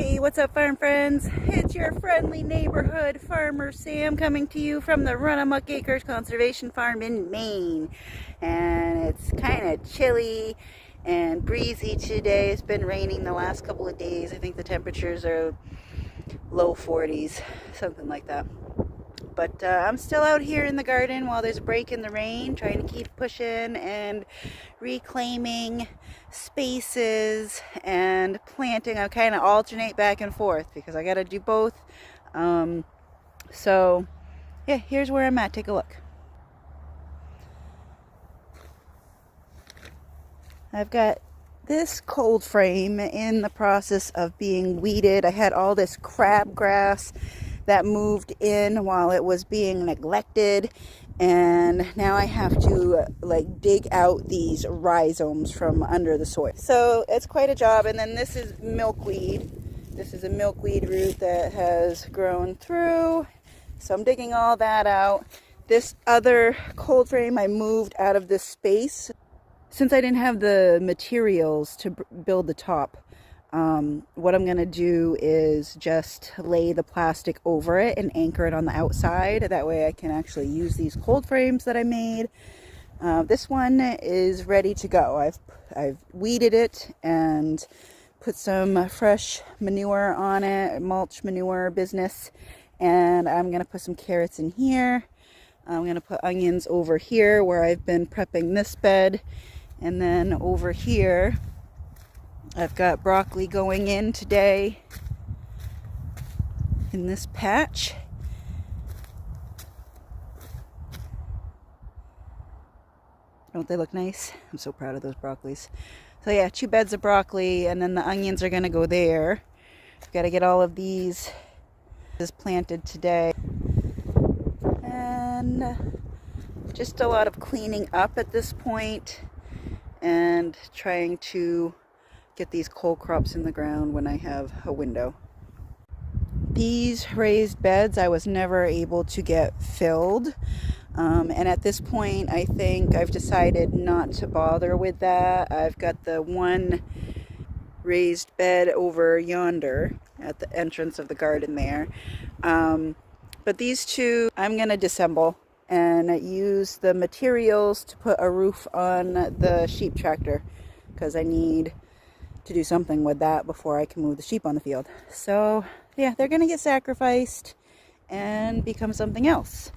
Hey, what's up, farm friends? It's your friendly neighborhood farmer Sam coming to you from the Runamuck Acres Conservation Farm in Maine. And it's kind of chilly and breezy today. It's been raining the last couple of days. I think the temperatures are low 40s, something like that. But I'm still out here in the garden while there's a break in the rain, trying to keep pushing and reclaiming spaces and planting. I kind of alternate back and forth because I got to do both. So yeah, here's where I'm at. Take a look. I've got this cold frame in the process of being weeded. I had all this crabgrass that moved in while it was being neglected, and now I have to dig out these rhizomes from under the soil. So it's quite a job. And then this is milkweed. This is a milkweed root that has grown through, so I'm digging all that out. This other cold frame I moved out of this space since I didn't have the materials to build the top. What I'm gonna do is just lay the plastic over it and anchor it on the outside. That way I can actually use these cold frames that I made. This one is ready to go. I've weeded it and put some fresh manure on it, mulch manure business. And I'm gonna put some carrots in here. I'm gonna put onions over here where I've been prepping this bed. And then over here, I've got broccoli going in today in this patch. Don't they look nice? I'm so proud of those broccolis. So yeah, 2 beds of broccoli, and then the onions are gonna go there. I've got to get all of these planted today. And just a lot of cleaning up at this point and trying to get these cole crops in the ground when I have a window. These raised beds I was never able to get filled, and at this point I think I've decided not to bother with that. I've got the one raised bed over yonder at the entrance of the garden there, but these 2 I'm gonna disassemble and use the materials to put a roof on the sheep tractor, because I need to do something with that before I can move the sheep on the field. So yeah, they're gonna get sacrificed and become something else.